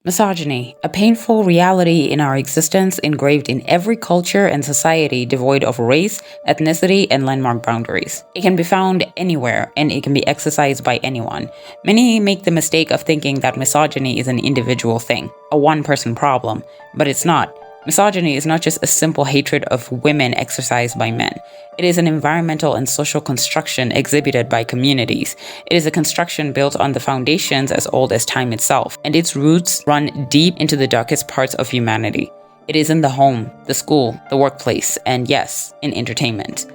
Misogyny, a painful reality in our existence engraved in every culture and society devoid of race, ethnicity, and landmark boundaries. It can be found anywhere and it can be exercised by anyone. Many make the mistake of thinking that misogyny is an individual thing, a one-person problem, but it's not. Misogyny is not just a simple hatred of women exercised by men. It is an environmental and social construction exhibited by communities. It is a construction built on the foundations as old as time itself, and its roots run deep into the darkest parts of humanity. It is in the home, the school, the workplace, and yes, in entertainment.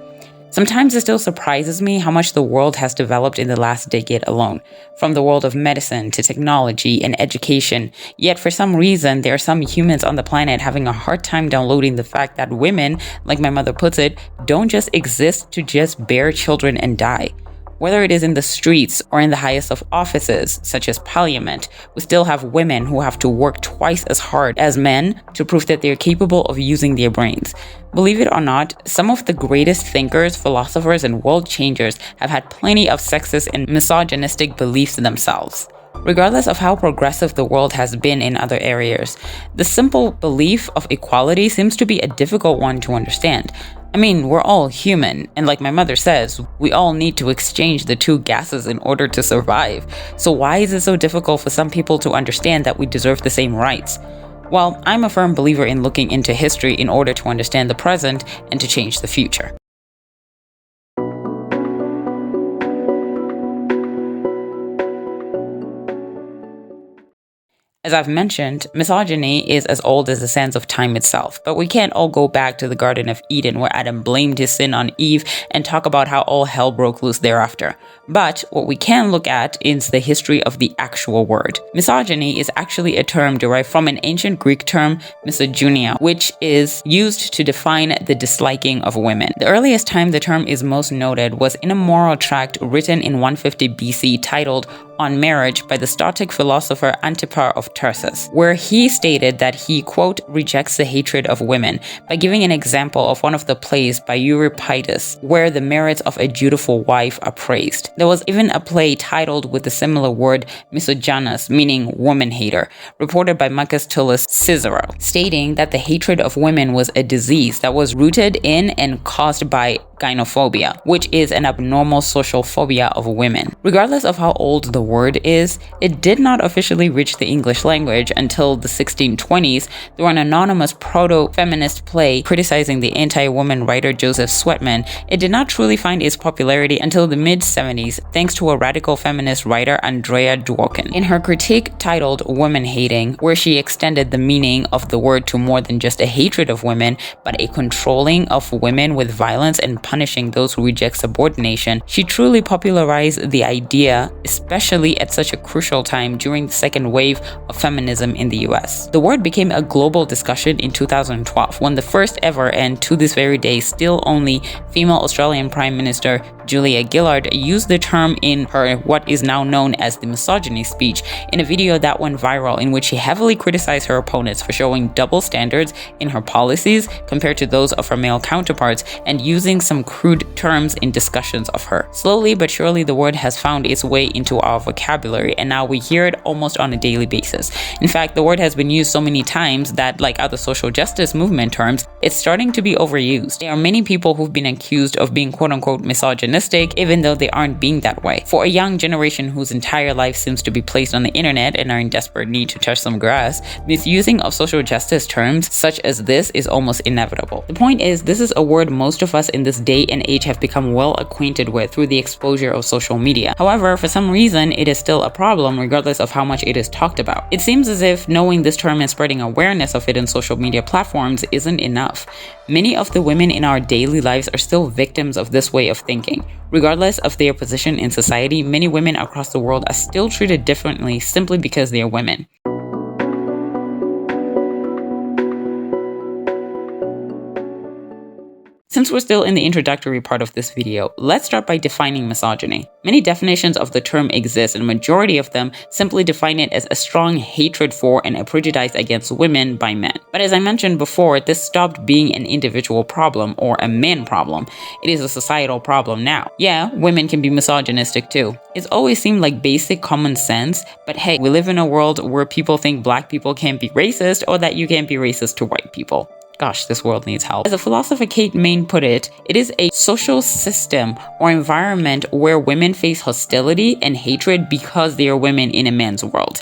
Sometimes it still surprises me how much the world has developed in the last decade alone, from the world of medicine to technology and education. Yet for some reason, there are some humans on the planet having a hard time downloading the fact that women, like my mother puts it, don't just exist to just bear children and die. Whether it is in the streets or in the highest of offices, such as parliament, we still have women who have to work twice as hard as men to prove that they're capable of using their brains. Believe it or not, some of the greatest thinkers, philosophers, and world changers have had plenty of sexist and misogynistic beliefs themselves. Regardless of how progressive the world has been in other areas, the simple belief of equality seems to be a difficult one to understand. I mean, we're all human, and like my mother says, we all need to exchange the two gases in order to survive. So why is it so difficult for some people to understand that we deserve the same rights? Well, I'm a firm believer in looking into history in order to understand the present and to change the future. As I've mentioned, misogyny is as old as the sands of time itself, but we can't all go back to the Garden of Eden where Adam blamed his sin on Eve and talk about how all hell broke loose thereafter. But what we can look at is the history of the actual word. Misogyny is actually a term derived from an ancient Greek term, misogynia, which is used to define the disliking of women. The earliest time the term is most noted was in a moral tract written in 150 BC titled On Marriage by the Stoic philosopher Antipas of Tarsus, where he stated that he, quote, rejects the hatred of women by giving an example of one of the plays by Euripides, where the merits of a dutiful wife are praised. There was even a play titled with the similar word misogynous, meaning woman hater, reported by Marcus Tullius Cicero, stating that the hatred of women was a disease that was rooted in and caused by gynophobia, which is an abnormal social phobia of women. Regardless of how old the word is, it did not officially reach the English language until the 1620s through an anonymous proto-feminist play criticizing the anti-woman writer Joseph Sweatman. It did not truly find its popularity until the mid-70s thanks to a radical feminist writer Andrea Dworkin. In her critique titled Woman Hating, where she extended the meaning of the word to more than just a hatred of women, but a controlling of women with violence and punishing those who reject subordination, she truly popularized the idea, especially at such a crucial time during the second wave of feminism in the US. The word became a global discussion in 2012 when the first ever and to this very day still only female Australian Prime Minister Julia Gillard used the term in her what is now known as the misogyny speech in a video that went viral in which she heavily criticized her opponents for showing double standards in her policies compared to those of her male counterparts and using some crude terms in discussions of her. Slowly but surely the word has found its way into our vocabulary and now we hear it almost on a daily basis. In fact, the word has been used so many times that, like other social justice movement terms, it's starting to be overused. There are many people who've been accused of being quote-unquote misogynistic even though they aren't being that way. For a young generation whose entire life seems to be placed on the internet and are in desperate need to touch some grass, misusing of social justice terms such as this is almost inevitable. The point is, this is a word most of us in this day and age have become well acquainted with through the exposure of social media. However, for some reason, it is still a problem regardless of how much it is talked about. It seems as if knowing this term and spreading awareness of it in social media platforms isn't enough. Many of the women in our daily lives are still victims of this way of thinking. Regardless of their position in society, many women across the world are still treated differently simply because they are women. Since we're still in the introductory part of this video, let's start by defining misogyny. Many definitions of the term exist, and a majority of them simply define it as a strong hatred for and a prejudice against women by men. But as I mentioned before, this stopped being an individual problem or a man problem. It is a societal problem now. Yeah, women can be misogynistic too. It's always seemed like basic common sense, but hey, we live in a world where people think black people can't be racist or that you can't be racist to white people. Gosh, this world needs help. As the philosopher Kate Main put it, it is a social system or environment where women face hostility and hatred because they are women in a man's world.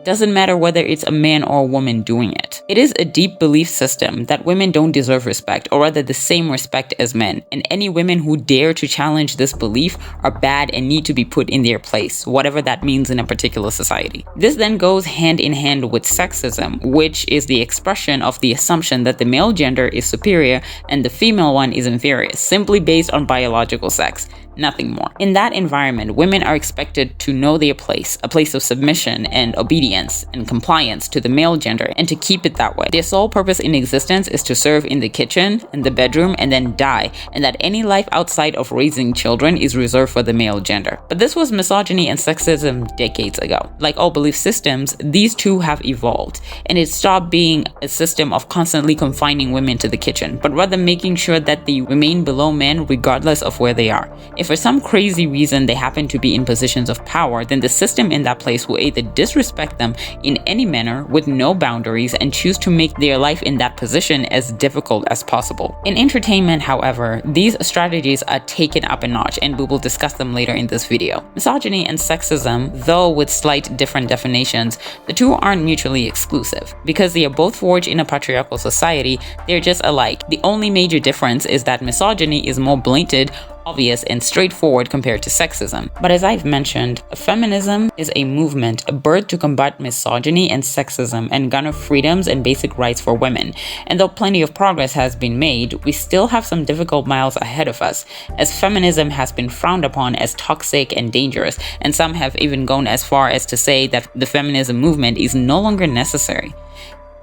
Doesn't matter whether it's a man or a woman doing it. It is a deep belief system that women don't deserve respect, or rather the same respect as men, and any women who dare to challenge this belief are bad and need to be put in their place, whatever that means in a particular society. This then goes hand in hand with sexism, which is the expression of the assumption that the male gender is superior and the female one is inferior, simply based on biological sex. Nothing more. In that environment, women are expected to know their place, a place of submission and obedience and compliance to the male gender, and to keep it that way. Their sole purpose in existence is to serve in the kitchen, in the bedroom, and then die, and that any life outside of raising children is reserved for the male gender. But this was misogyny and sexism decades ago. Like all belief systems, these two have evolved, and it stopped being a system of constantly confining women to the kitchen, but rather making sure that they remain below men regardless of where they are. If for some crazy reason they happen to be in positions of power, then the system in that place will either disrespect them in any manner with no boundaries and choose to make their life in that position as difficult as possible. In entertainment, however, these strategies are taken up a notch, and we will discuss them later in this video. Misogyny and sexism, though with slight different definitions, the two aren't mutually exclusive. Because they are both forged in a patriarchal society, they're just alike. The only major difference is that misogyny is more blatant, obvious, and straightforward compared to sexism. But as I've mentioned, feminism is a movement birthed to combat misogyny and sexism and garner freedoms and basic rights for women. And though plenty of progress has been made, we still have some difficult miles ahead of us, as feminism has been frowned upon as toxic and dangerous, and some have even gone as far as to say that the feminism movement is no longer necessary.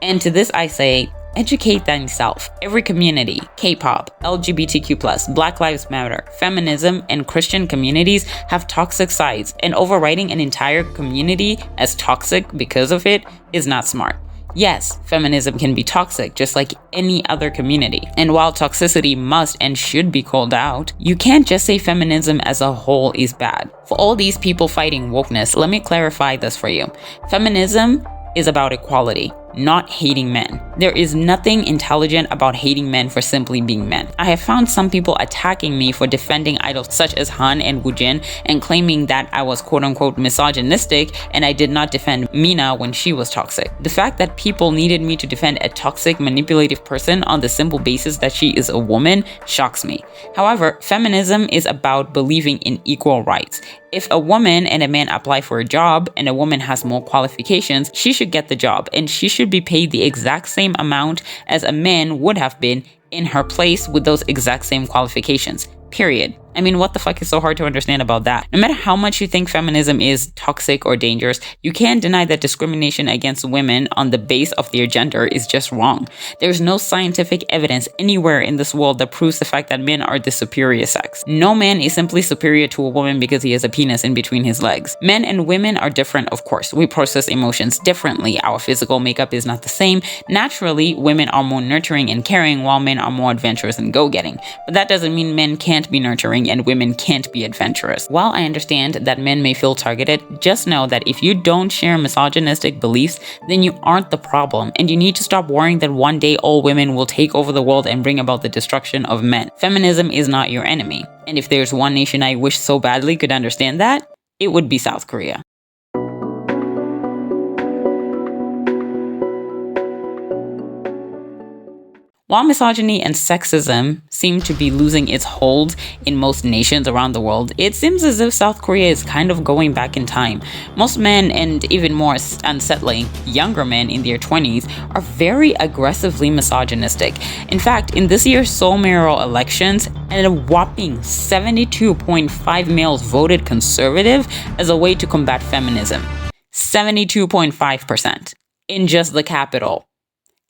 And to this I say, educate thyself. Every community, K-pop, LGBTQ+, Black Lives Matter, feminism, and Christian communities have toxic sides, and overriding an entire community as toxic because of it is not smart. Yes, feminism can be toxic just like any other community. And while toxicity must and should be called out, you can't just say feminism as a whole is bad. For all these people fighting wokeness, let me clarify this for you. Feminism is about equality, not hating men. There is nothing intelligent about hating men for simply being men. I have found some people attacking me for defending idols such as Han and Woojin and claiming that I was quote-unquote misogynistic and I did not defend Mina when she was toxic. The fact that people needed me to defend a toxic, manipulative person on the simple basis that she is a woman shocks me. However, feminism is about believing in equal rights. If a woman and a man apply for a job and a woman has more qualifications, she should get the job, and she should be paid the exact same amount as a man would have been in her place with those exact same qualifications. Period. I mean, what the fuck is so hard to understand about that? No matter how much you think feminism is toxic or dangerous, you can't deny that discrimination against women on the base of their gender is just wrong. There's no scientific evidence anywhere in this world that proves the fact that men are the superior sex. No man is simply superior to a woman because he has a penis in between his legs. Men and women are different, of course. We process emotions differently. Our physical makeup is not the same. Naturally, women are more nurturing and caring while men are more adventurous and go-getting. But that doesn't mean men can't be nurturing and women can't be adventurous. While I understand that men may feel targeted, just know that if you don't share misogynistic beliefs, then you aren't the problem, and you need to stop worrying that one day all women will take over the world and bring about the destruction of men. Feminism is not your enemy, and if there's one nation I wish so badly could understand that, it would be South Korea. While misogyny and sexism seem to be losing its hold in most nations around the world, it seems as if South Korea is kind of going back in time. Most men, and even more unsettling, younger men in their 20s, are very aggressively misogynistic. In fact, in this year's Seoul mayoral elections, a whopping 72.5% males voted conservative as a way to combat feminism. 72.5% in just the capital.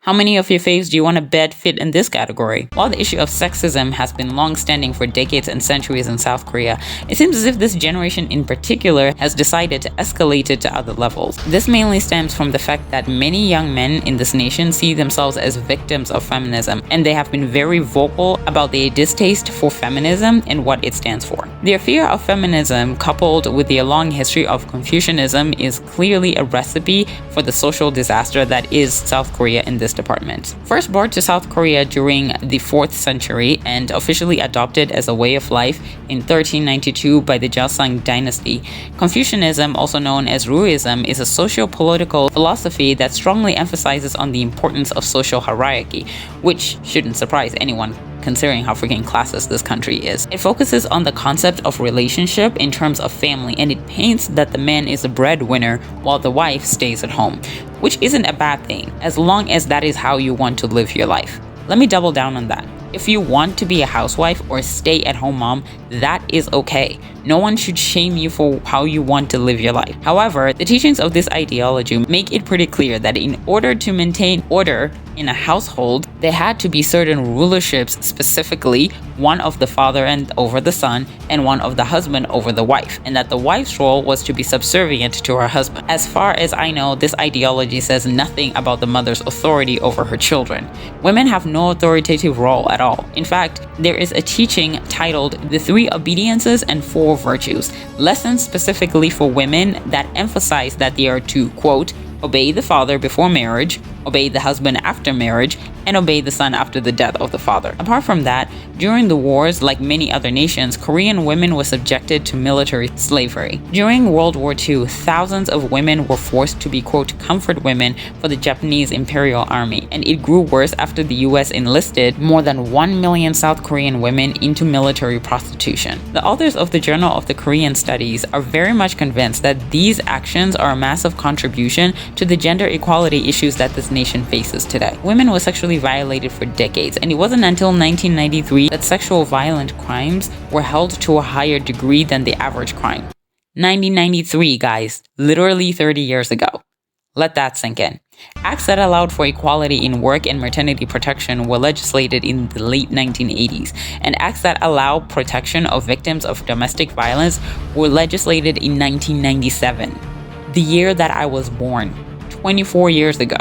How many of your faves do you want to bet fit in this category? While the issue of sexism has been long-standing for decades and centuries in South Korea, it seems as if this generation in particular has decided to escalate it to other levels. This mainly stems from the fact that many young men in this nation see themselves as victims of feminism, and they have been very vocal about their distaste for feminism and what it stands for. Their fear of feminism, coupled with their long history of Confucianism, is clearly a recipe for the social disaster that is South Korea in this department. First brought to South Korea during the 4th century and officially adopted as a way of life in 1392 by the Joseon dynasty, Confucianism, also known as Ruism, is a socio-political philosophy that strongly emphasizes on the importance of social hierarchy, which shouldn't surprise anyone considering how freaking classist this country is. It focuses on the concept of relationship in terms of family, and it paints that the man is the breadwinner while the wife stays at home, which isn't a bad thing, as long as that is how you want to live your life. Let me double down on that. If you want to be a housewife or stay-at-home mom, that is okay. No one should shame you for how you want to live your life. However, the teachings of this ideology make it pretty clear that in order to maintain order in a household, there had to be certain rulerships, specifically one of the father and over the son and one of the husband over the wife, and that the wife's role was to be subservient to her husband. As far as I know, this ideology says nothing about the mother's authority over her children. Women have no authoritative role at all. In fact, there is a teaching titled The 3 Obediences and 4 Virtues, lessons specifically for women that emphasize that they are to, quote, obey the father before marriage, obey the husband after marriage, and obey the son after the death of the father. Apart from that, during the wars, like many other nations, Korean women were subjected to military slavery. During World War II, thousands of women were forced to be, quote, comfort women for the Japanese Imperial Army, and it grew worse after the US enlisted more than 1 million South Korean women into military prostitution. The authors of the Journal of the Korean Studies are very much convinced that these actions are a massive contribution to the gender equality issues that this nation faces today. Women were sexually violated for decades, and it wasn't until 1993 that sexual violent crimes were held to a higher degree than the average crime. 1993, guys, literally 30 years ago. Let that sink in. Acts that allowed for equality in work and maternity protection were legislated in the late 1980s, and acts that allow protection of victims of domestic violence were legislated in 1997, the year that I was born, 24 years ago.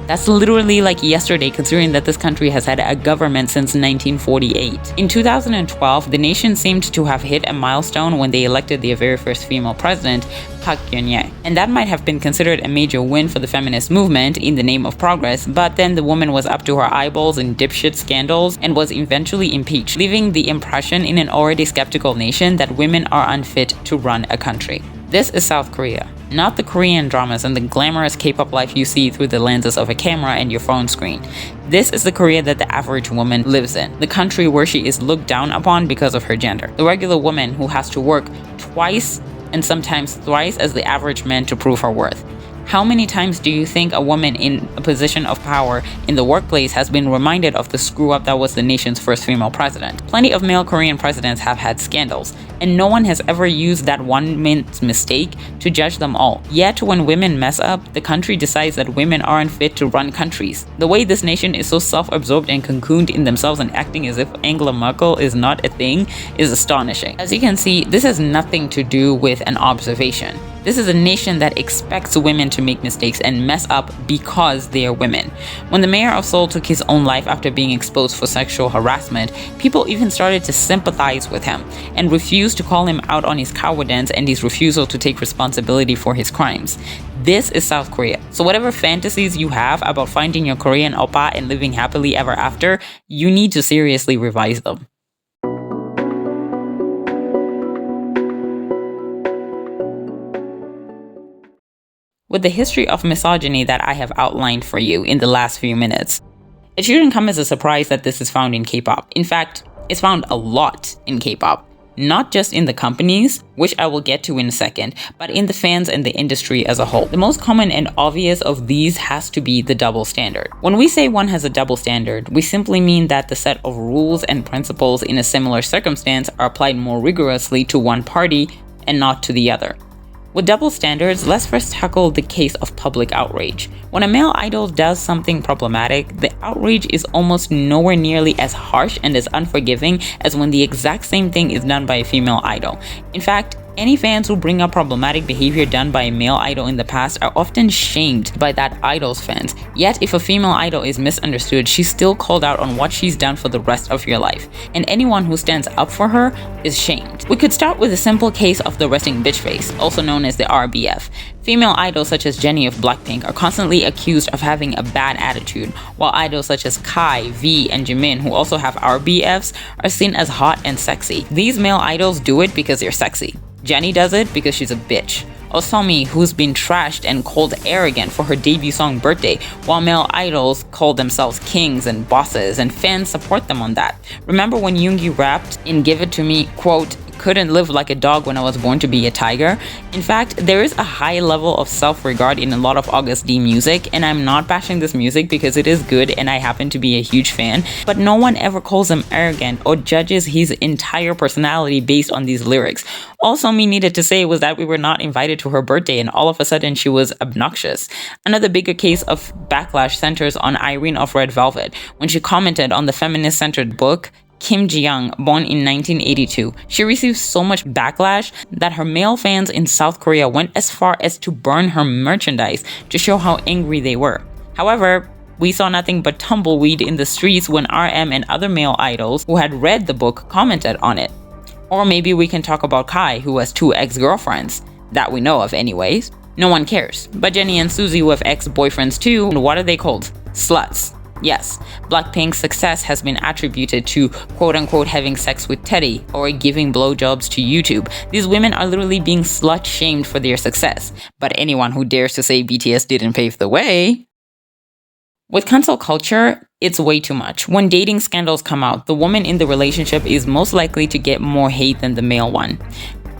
That's literally like yesterday, considering that this country has had a government since 1948. In 2012, the nation seemed to have hit a milestone when they elected their very first female president, Park Geun-hye. And that might have been considered a major win for the feminist movement in the name of progress, but then the woman was up to her eyeballs in dipshit scandals and was eventually impeached, leaving the impression in an already skeptical nation that women are unfit to run a country. This is South Korea, not the Korean dramas and the glamorous K-pop life you see through the lenses of a camera and your phone screen. This is the Korea that the average woman lives in, the country where she is looked down upon because of her gender. The regular woman who has to work twice and sometimes thrice as the average man to prove her worth. How many times do you think a woman in a position of power in the workplace has been reminded of the screw-up that was the nation's first female president? Plenty of male Korean presidents have had scandals, and no one has ever used that one man's mistake to judge them all. Yet when women mess up, the country decides that women aren't fit to run countries. The way this nation is so self-absorbed and cocooned in themselves and acting as if Angela Merkel is not a thing is astonishing. As you can see, this has nothing to do with an observation. This is a nation that expects women to make mistakes and mess up because they are women. When the mayor of Seoul took his own life after being exposed for sexual harassment, people even started to sympathize with him and refused to call him out on his cowardice and his refusal to take responsibility for his crimes. This is South Korea. So whatever fantasies you have about finding your Korean oppa and living happily ever after, you need to seriously revise them. With the history of misogyny that I have outlined for you in the last few minutes, it shouldn't come as a surprise that this is found in K-pop. In fact, it's found a lot in K-pop. Not just in the companies, which I will get to in a second, but in the fans and the industry as a whole. The most common and obvious of these has to be the double standard. When we say one has a double standard, we simply mean that the set of rules and principles in a similar circumstance are applied more rigorously to one party and not to the other. With double standards, let's first tackle the case of public outrage. When a male idol does something problematic, the outrage is almost nowhere nearly as harsh and as unforgiving as when the exact same thing is done by a female idol. In fact, any fans who bring up problematic behavior done by a male idol in the past are often shamed by that idol's fans. Yet, if a female idol is misunderstood, she's still called out on what she's done for the rest of your life. And anyone who stands up for her is shamed. We could start with a simple case of the resting bitch face, also known as the RBF. Female idols such as Jennie of Blackpink are constantly accused of having a bad attitude, while idols such as Kai, V, and Jimin, who also have RBFs, are seen as hot and sexy. These male idols do it because they're sexy. Jennie does it because she's a bitch. Osomi, who's been trashed and called arrogant for her debut song Birthday, while male idols call themselves kings and bosses, and fans support them on that. Remember when Yoongi rapped in Give It To Me, quote, "Couldn't live like a dog when I was born to be a tiger"? In fact, there is a high level of self-regard in a lot of August D music, and I'm not bashing this music because it is good and I happen to be a huge fan, but no one ever calls him arrogant or judges his entire personality based on these lyrics. All Somi needed to say was that we were not invited to her birthday and all of a sudden she was obnoxious. Another bigger case of backlash centers on Irene of Red Velvet when she commented on the feminist-centered book Kim Ji-young, born in 1982. She received so much backlash that her male fans in South Korea went as far as to burn her merchandise to show how angry they were. However, we saw nothing but tumbleweed in the streets when RM and other male idols who had read the book commented on it. Or maybe we can talk about Kai, who has 2 ex-girlfriends, that we know of anyways. No one cares. But Jennie and Suzy, who have ex-boyfriends too, and what are they called? Sluts. Yes, Blackpink's success has been attributed to quote-unquote having sex with Teddy or giving blowjobs to YouTube. These women are literally being slut-shamed for their success. But anyone who dares to say BTS didn't pave the way... With cancel culture, it's way too much. When dating scandals come out, the woman in the relationship is most likely to get more hate than the male one.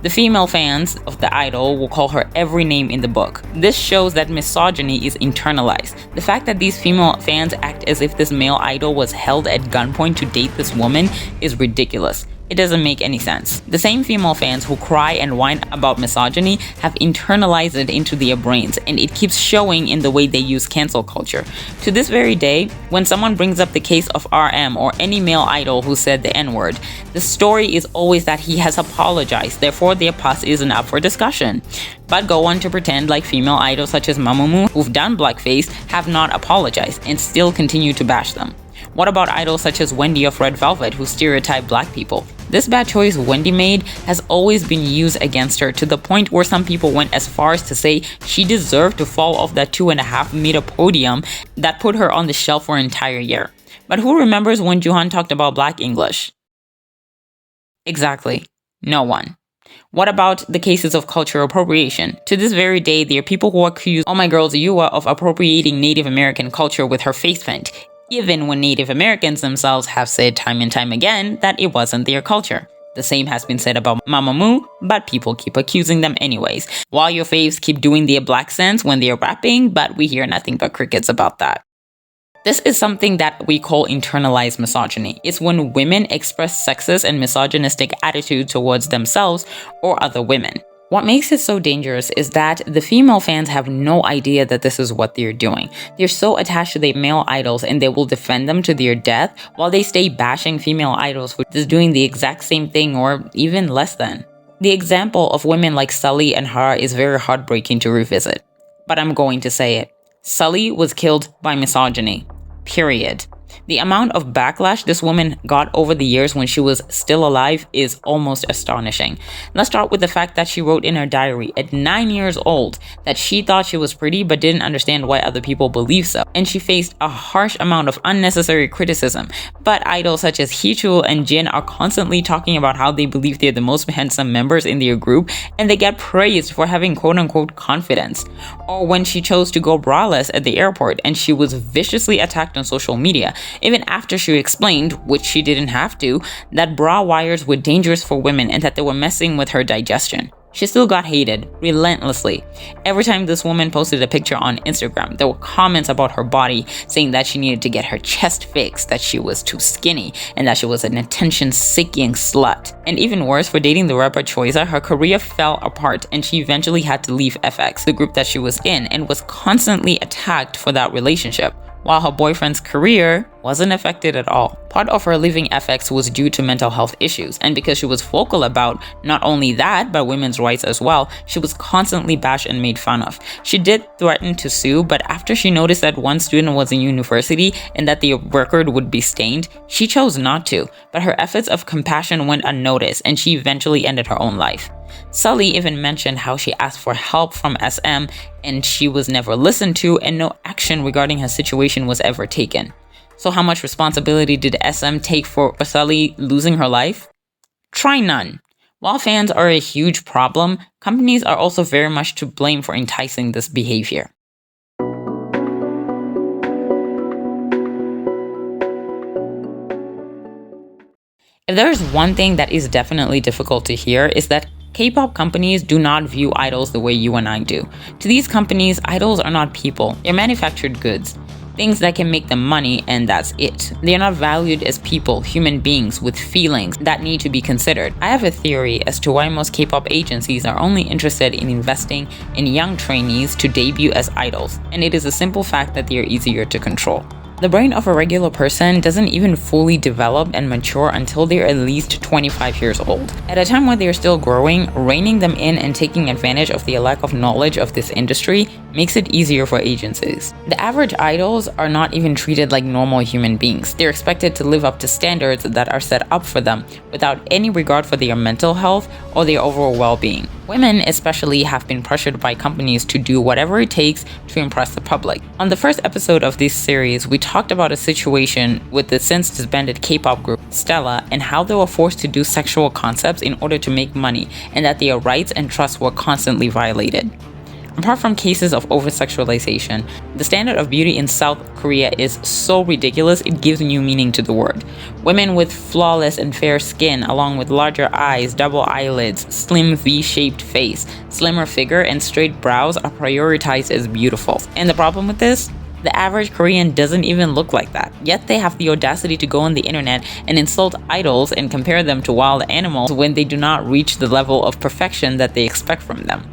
The female fans of the idol will call her every name in the book. This shows that misogyny is internalized. The fact that these female fans act as if this male idol was held at gunpoint to date this woman is ridiculous. It doesn't make any sense. The same female fans who cry and whine about misogyny have internalized it into their brains, and it keeps showing in the way they use cancel culture. To this very day, when someone brings up the case of RM or any male idol who said the N-word, the story is always that he has apologized, therefore their past isn't up for discussion. But go on to pretend like female idols such as Mamamoo, who've done blackface, have not apologized and still continue to bash them. What about idols such as Wendy of Red Velvet, who stereotype black people? This bad choice Wendy made has always been used against her, to the point where some people went as far as to say she deserved to fall off that 2.5-meter podium that put her on the shelf for an entire year. But who remembers when Juhan talked about black English? Exactly. No one. What about the cases of cultural appropriation? To this very day, there are people who accuse Oh My Girl's Yua of appropriating Native American culture with her face paint, even when Native Americans themselves have said time and time again that it wasn't their culture. The same has been said about Mamamoo, but people keep accusing them anyways. While your faves keep doing their black sense when they're rapping, but we hear nothing but crickets about that. This is something that we call internalized misogyny. It's when women express sexist and misogynistic attitudes towards themselves or other women. What makes it so dangerous is that the female fans have no idea that this is what they're doing. They're so attached to their male idols and they will defend them to their death while they stay bashing female idols who is doing the exact same thing or even less than. The example of women like Sully and Hara is very heartbreaking to revisit. But I'm going to say it. Sully was killed by misogyny. Period. The amount of backlash this woman got over the years when she was still alive is almost astonishing. Let's start with the fact that she wrote in her diary at 9 years old that she thought she was pretty but didn't understand why other people believed so. And she faced a harsh amount of unnecessary criticism. But idols such as Hichul and Jin are constantly talking about how they believe they're the most handsome members in their group and they get praised for having quote-unquote confidence. Or when she chose to go braless at the airport and she was viciously attacked on social media, even after she explained, which she didn't have to, that bra wires were dangerous for women and that they were messing with her digestion. she still got hated relentlessly. Every time this woman posted a picture on Instagram, there were comments about her body saying that she needed to get her chest fixed, that she was too skinny, and that she was an attention-seeking slut. And even worse, for dating the rapper Choiza, her career fell apart and she eventually had to leave FX, the group that she was in, and was constantly attacked for that relationship, while her boyfriend's career wasn't affected at all. Part of her leaving FX was due to mental health issues, and because she was vocal about not only that, but women's rights as well, she was constantly bashed and made fun of. She did threaten to sue, but after she noticed that one student was in university and that the record would be stained, she chose not to, but her efforts of compassion went unnoticed, and she eventually ended her own life. Sully even mentioned how she asked for help from SM and she was never listened to, and no action regarding her situation was ever taken. So how much responsibility did SM take for Sully losing her life? Try none. While fans are a huge problem, companies are also very much to blame for enticing this behavior. If there is one thing that is definitely difficult to hear, is that K-pop companies do not view idols the way you and I do. To these companies, idols are not people. They're manufactured goods, things that can make them money, and that's it. They are not valued as people, human beings with feelings that need to be considered. I have a theory as to why most K-pop agencies are only interested in investing in young trainees to debut as idols, and it is a simple fact that they are easier to control. The brain of a regular person doesn't even fully develop and mature until they're at least 25 years old. At a time when they're still growing, reining them in and taking advantage of the lack of knowledge of this industry makes it easier for agencies. The average idols are not even treated like normal human beings. They're expected to live up to standards that are set up for them without any regard for their mental health or their overall well-being. Women especially have been pressured by companies to do whatever it takes to impress the public. On the first episode of this series, we talked about a situation with the since disbanded K-pop group Stella and how they were forced to do sexual concepts in order to make money, and that their rights and trusts were constantly violated. Apart from cases of over-sexualization, the standard of beauty in South Korea is so ridiculous it gives new meaning to the word. Women with flawless and fair skin, along with larger eyes, double eyelids, slim V-shaped face, slimmer figure, and straight brows are prioritized as beautiful. And the problem with this? The average Korean doesn't even look like that. Yet they have the audacity to go on the internet and insult idols and compare them to wild animals when they do not reach the level of perfection that they expect from them.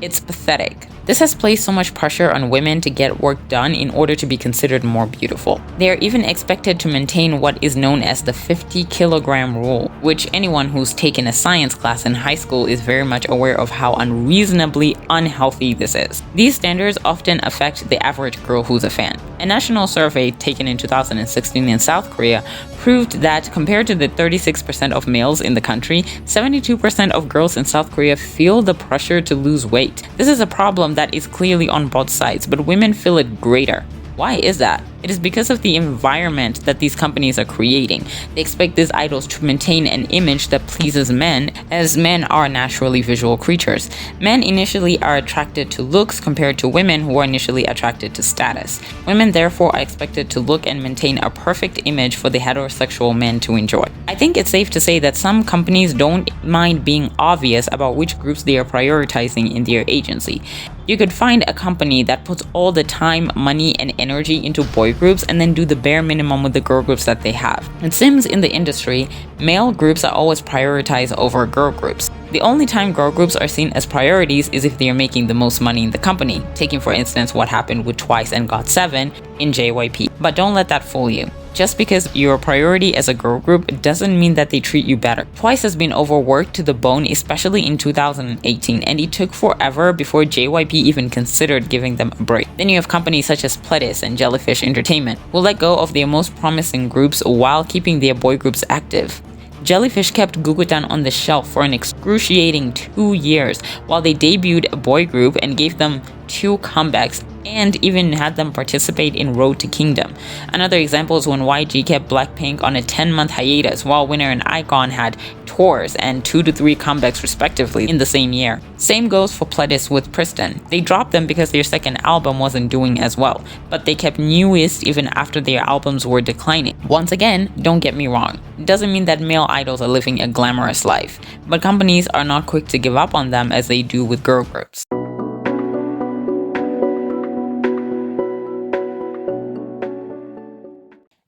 It's pathetic. This has placed so much pressure on women to get work done in order to be considered more beautiful. They are even expected to maintain what is known as the 50-kilogram rule, which anyone who's taken a science class in high school is very much aware of how unreasonably unhealthy this is. These standards often affect the average girl who's a fan. A national survey taken in 2016 in South Korea proved that compared to the 36% of males in the country, 72% of girls in South Korea feel the pressure to lose weight. This is a problem that is clearly on both sides, but women feel it greater. Why is that? It is because of the environment that these companies are creating. They expect these idols to maintain an image that pleases men, as men are naturally visual creatures. Men initially are attracted to looks compared to women who are initially attracted to status. Women therefore are expected to look and maintain a perfect image for the heterosexual men to enjoy. I think it's safe to say that some companies don't mind being obvious about which groups they are prioritizing in their agency. You could find a company that puts all the time, money, and energy into boy groups and then do the bare minimum with the girl groups that they have. It seems in the industry, male groups are always prioritized over girl groups. The only time girl groups are seen as priorities is if they are making the most money in the company, taking for instance what happened with Twice and GOT7 in JYP. But don't let that fool you. Just because you're a priority as a girl group doesn't mean that they treat you better. Twice has been overworked to the bone, especially in 2018, and it took forever before JYP even considered giving them a break. Then you have companies such as Pledis and Jellyfish Entertainment, who let go of their most promising groups while keeping their boy groups active. Jellyfish kept Gugutan on the shelf for an excruciating 2 years while they debuted a boy group and gave them 2 comebacks and even had them participate in Road to Kingdom. Another example is when YG kept Blackpink on a 10-month hiatus while Winner and iKON had tours and 2 to 3 comebacks respectively in the same year. Same goes for Pledis with Pristin. They dropped them because their second album wasn't doing as well, but they kept Newest even after their albums were declining. Once again, don't get me wrong, it doesn't mean that male idols are living a glamorous life, but companies are not quick to give up on them as they do with girl groups.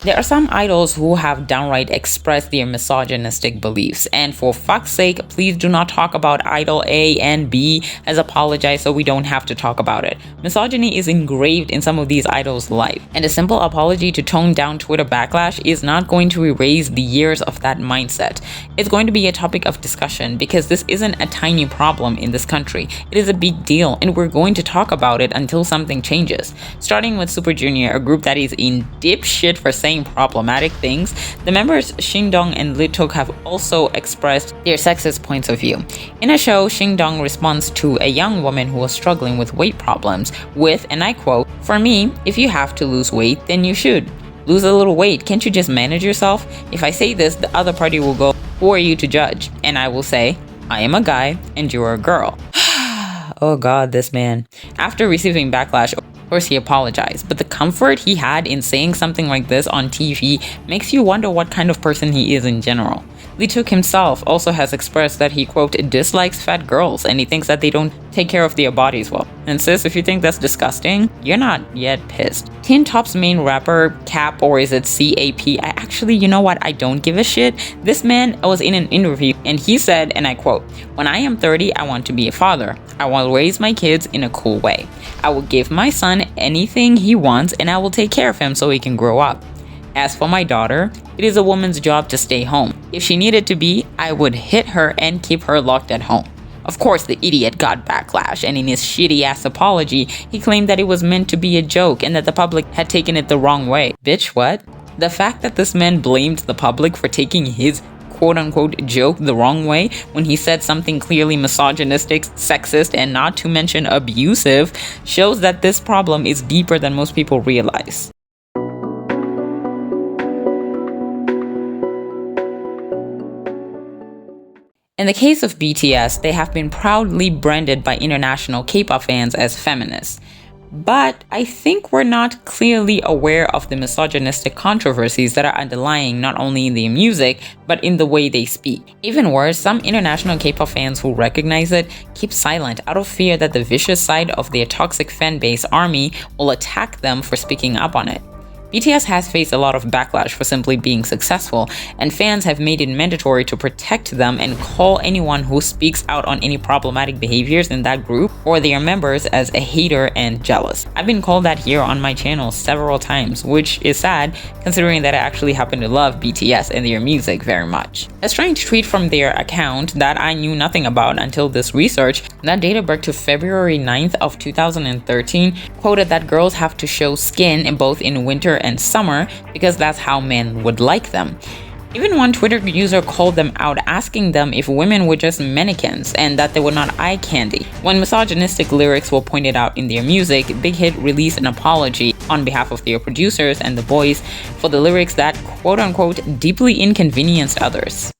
There are some idols who have downright expressed their misogynistic beliefs, and for fuck's sake, please do not talk about idol A and B has apologized so we don't have to talk about it. Misogyny is engraved in some of these idols' life, and a simple apology to tone down Twitter backlash is not going to erase the years of that mindset. It's going to be a topic of discussion because this isn't a tiny problem in this country. It is a big deal, and we're going to talk about it until something changes. Starting with Super Junior, a group that is in dipshit for saying problematic things, the members Shingdong and Lituk have also expressed their sexist points of view. In a show, Shingdong responds to a young woman who was struggling with weight problems with, and I quote, "For me, if you have to lose weight, then you should. Lose a little weight, can't you just manage yourself? If I say this, the other party will go, who are you to judge? And I will say, I am a guy and you're a girl." Oh god, this man. After receiving backlash, of course he apologized, but the comfort he had in saying something like this on TV makes you wonder what kind of person he is in general. Lituk himself also has expressed that he, quote, dislikes fat girls and he thinks that they don't take care of their bodies well. And sis, if you think that's disgusting, you're not yet pissed. Teen Top's main rapper, Cap, or is it CAP? You know what? I don't give a shit. This man was in an interview and he said, and I quote, "When I am 30, I want to be a father. I will raise my kids in a cool way. I will give my son anything he wants and I will take care of him so he can grow up. As for my daughter, it is a woman's job to stay home. If she needed to be, I would hit her and keep her locked at home." Of course, the idiot got backlash, and in his shitty-ass apology, he claimed that it was meant to be a joke and that the public had taken it the wrong way. Bitch, what? The fact that this man blamed the public for taking his quote-unquote joke the wrong way when he said something clearly misogynistic, sexist, and not to mention abusive shows that this problem is deeper than most people realize. In the case of BTS, they have been proudly branded by international K-pop fans as feminists. But I think we're not clearly aware of the misogynistic controversies that are underlying not only in their music, but in the way they speak. Even worse, some international K-pop fans who recognize it keep silent out of fear that the vicious side of their toxic fanbase army will attack them for speaking up on it. BTS has faced a lot of backlash for simply being successful, and fans have made it mandatory to protect them and call anyone who speaks out on any problematic behaviors in that group or their members as a hater and jealous. I've been called that here on my channel several times, which is sad considering that I actually happen to love BTS and their music very much. A strange tweet from their account that I knew nothing about until this research, that dated back to February 9th of 2013, quoted that girls have to show skin in both in winter and summer because that's how men would like them. Even one Twitter user called them out, asking them if women were just mannequins and that they were not eye candy. When misogynistic lyrics were pointed out in their music, Big Hit released an apology on behalf of their producers and the boys for the lyrics that quote-unquote deeply inconvenienced others.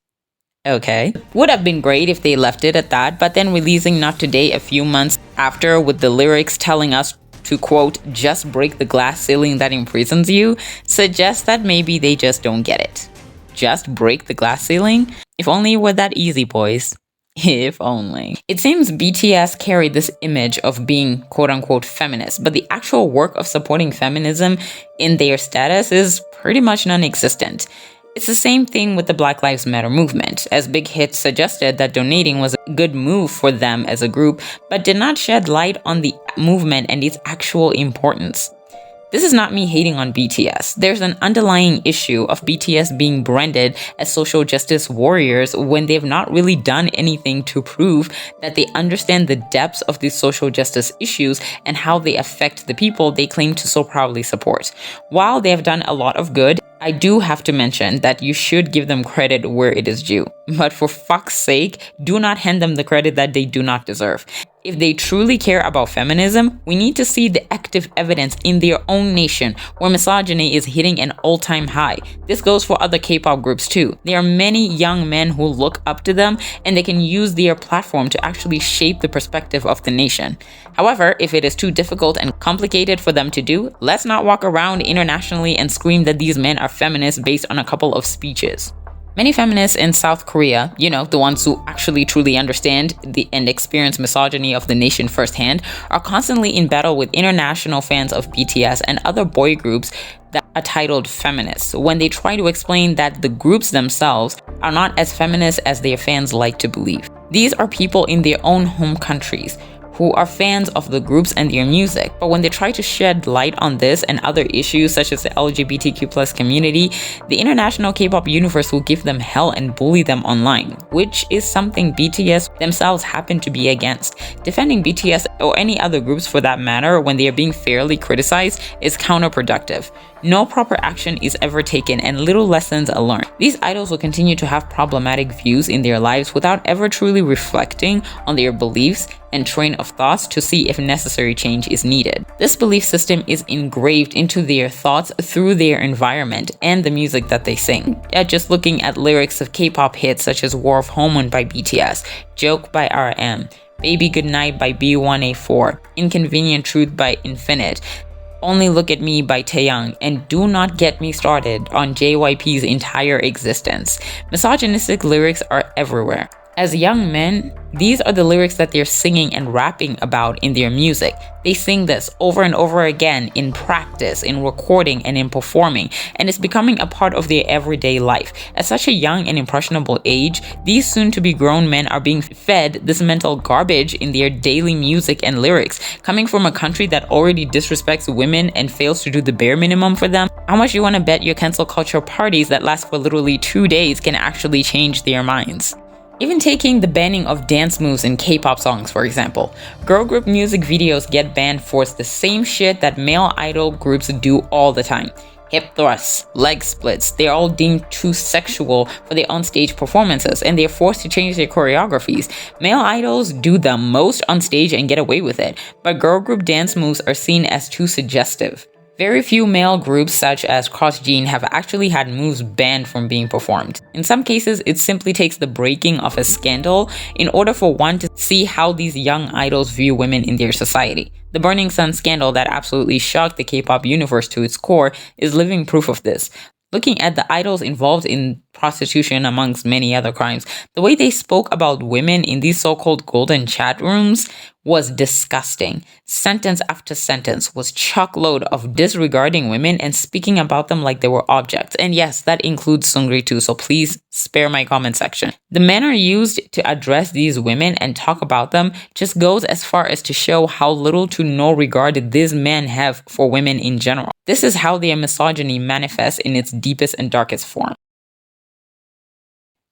Okay. Would have been great if they left it at that, but then releasing Not Today a few months after with the lyrics telling us to quote, just break the glass ceiling that imprisons you, suggests that maybe they just don't get it. Just break the glass ceiling? If only it were that easy, boys. If only. It seems BTS carried this image of being quote-unquote feminist, but the actual work of supporting feminism in their status is pretty much non-existent. It's the same thing with the Black Lives Matter movement, as Big Hit suggested that donating was a good move for them as a group, but did not shed light on the movement and its actual importance. This is not me hating on BTS. There's an underlying issue of BTS being branded as social justice warriors when they've not really done anything to prove that they understand the depths of these social justice issues and how they affect the people they claim to so proudly support. While they have done a lot of good, I do have to mention that you should give them credit where it is due. But for fuck's sake, do not hand them the credit that they do not deserve. If they truly care about feminism, we need to see the active evidence in their own nation where misogyny is hitting an all-time high. This goes for other K-pop groups too. There are many young men who look up to them and they can use their platform to actually shape the perspective of the nation. However, if it is too difficult and complicated for them to do, let's not walk around internationally and scream that these men are feminists based on a couple of speeches. Many feminists in South Korea, the ones who actually truly understand and experience misogyny of the nation firsthand, are constantly in battle with international fans of BTS and other boy groups that are titled feminists when they try to explain that the groups themselves are not as feminist as their fans like to believe. These are people in their own home countries who are fans of the groups and their music. But when they try to shed light on this and other issues such as the LGBTQ+ community, the international K-pop universe will give them hell and bully them online, which is something BTS themselves happen to be against. Defending BTS or any other groups for that matter when they are being fairly criticized is counterproductive. No proper action is ever taken and little lessons are learned. These idols will continue to have problematic views in their lives without ever truly reflecting on their beliefs and train of thoughts to see if necessary change is needed. This belief system is engraved into their thoughts through their environment and the music that they sing. Just looking at lyrics of K-pop hits such as War of Hormone by BTS, Joke by RM, Baby Goodnight by B1A4, Inconvenient Truth by Infinite, Only Look at Me by Taeyang, and do not get me started on JYP's entire existence. Misogynistic lyrics are everywhere. As young men, these are the lyrics that they're singing and rapping about in their music. They sing this over and over again in practice, in recording, and in performing, and it's becoming a part of their everyday life. At such a young and impressionable age, these soon-to-be grown men are being fed this mental garbage in their daily music and lyrics. Coming from a country that already disrespects women and fails to do the bare minimum for them, how much you want to bet your cancel culture parties that last for literally 2 days can actually change their minds? Even taking the banning of dance moves in K-pop songs, for example. Girl group music videos get banned for the same shit that male idol groups do all the time. Hip thrusts, leg splits, they're all deemed too sexual for their on-stage performances, and they're forced to change their choreographies. Male idols do the most on stage and get away with it, but girl group dance moves are seen as too suggestive. Very few male groups such as Cross Gene have actually had moves banned from being performed. In some cases, it simply takes the breaking of a scandal in order for one to see how these young idols view women in their society. The Burning Sun scandal that absolutely shocked the K-pop universe to its core is living proof of this. Looking at the idols involved in prostitution amongst many other crimes, the way they spoke about women in these so-called golden chat rooms was disgusting. Sentence after sentence was chock-load of disregarding women and speaking about them like they were objects. And yes, that includes Seungri too, so please spare my comment section. The manner used to address these women and talk about them just goes as far as to show how little to no regard these men have for women in general. This is how their misogyny manifests in its deepest and darkest form.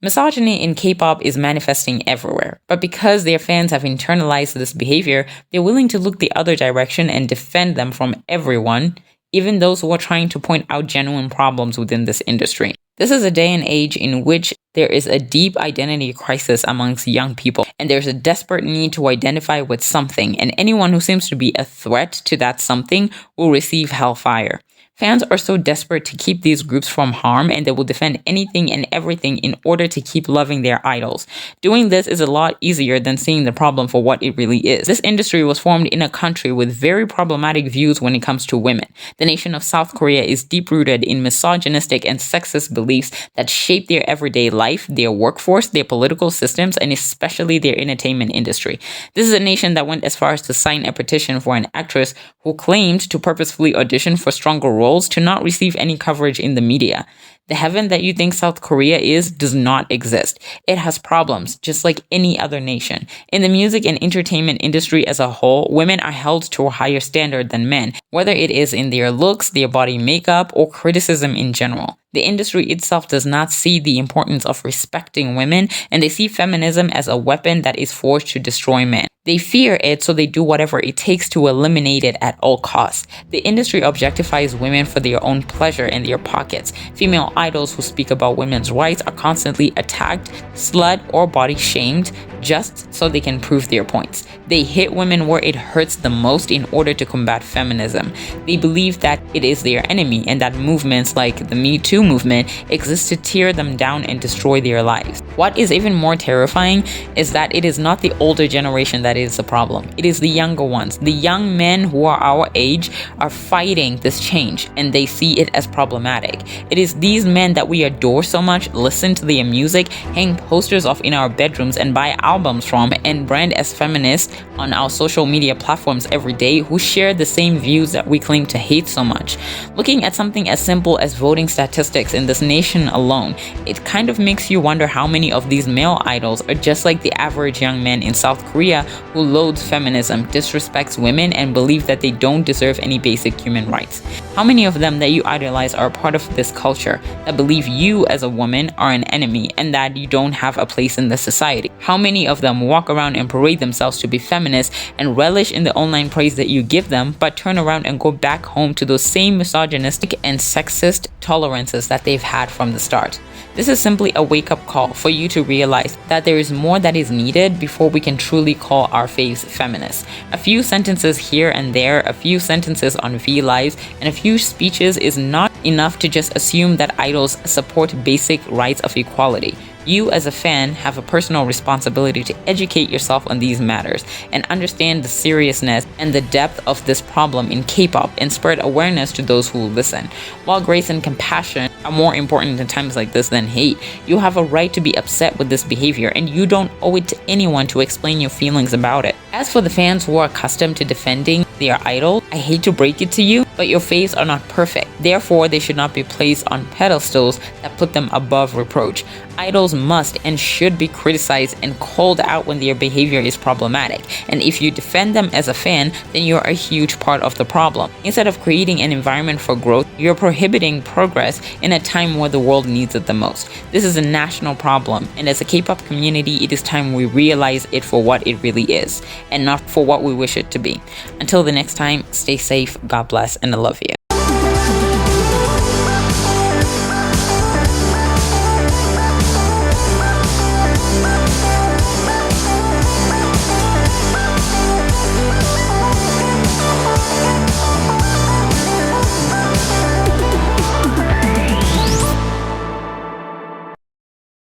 Misogyny in K-pop is manifesting everywhere, but because their fans have internalized this behavior, they're willing to look the other direction and defend them from everyone, even those who are trying to point out genuine problems within this industry. This is a day and age in which there is a deep identity crisis amongst young people, and there's a desperate need to identify with something, and anyone who seems to be a threat to that something will receive hellfire. Fans are so desperate to keep these groups from harm, and they will defend anything and everything in order to keep loving their idols. Doing this is a lot easier than seeing the problem for what it really is. This industry was formed in a country with very problematic views when it comes to women. The nation of South Korea is deep-rooted in misogynistic and sexist beliefs that shape their everyday life, their workforce, their political systems, and especially their entertainment industry. This is a nation that went as far as to sign a petition for an actress who claimed to purposefully audition for stronger roles to not receive any coverage in the media. The heaven that you think South Korea is does not exist. It has problems, just like any other nation. In the music and entertainment industry as a whole, women are held to a higher standard than men, whether it is in their looks, their body makeup, or criticism in general. The industry itself does not see the importance of respecting women, and they see feminism as a weapon that is forged to destroy men. They fear it, so they do whatever it takes to eliminate it at all costs. The industry objectifies women for their own pleasure in their pockets. Female idols who speak about women's rights are constantly attacked, slut, or body shamed just so they can prove their points. They hit women where it hurts the most in order to combat feminism. They believe that it is their enemy and that movements like the Me Too movement exist to tear them down and destroy their lives. What is even more terrifying is that it is not the older generation that is the problem. It is the younger ones. The young men who are our age are fighting this change, and they see it as problematic. It is these men that we adore so much, listen to their music, hang posters of in our bedrooms, and buy albums from, and brand as feminists on our social media platforms every day, who share the same views that we claim to hate so much. Looking at something as simple as voting statistics in this nation alone, it kind of makes you wonder how many of these male idols are just like the average young man in South Korea who loathes feminism, disrespects women, and believe that they don't deserve any basic human rights. How many of them that you idolize are part of this culture, that believe you as a woman are an enemy and that you don't have a place in the society? How many of them walk around and parade themselves to be feminists and relish in the online praise that you give them, but turn around and go back home to those same misogynistic and sexist tolerances that they've had from the start? This is simply a wake-up call for you to realize that there is more that is needed before we can truly call our faves feminists. A few sentences here and there, a few sentences on V Lives, and a few speeches is not enough to just assume that idols support basic rights of equality. You as a fan have a personal responsibility to educate yourself on these matters and understand the seriousness and the depth of this problem in K-pop and spread awareness to those who listen. While grace and compassion are more important in times like this than hate, you have a right to be upset with this behavior, and you don't owe it to anyone to explain your feelings about it. As for the fans who are accustomed to defending their idol, I hate to break it to you, but your faves are not perfect. Therefore, they should not be placed on pedestals that put them above reproach. Idols must and should be criticized and called out when their behavior is problematic. And if you defend them as a fan, then you're a huge part of the problem. Instead of creating an environment for growth, you're prohibiting progress in a time where the world needs it the most. This is a national problem, and as a K-pop community, it is time we realize it for what it really is, and not for what we wish it to be. Until the next time, stay safe, God bless, and I love you.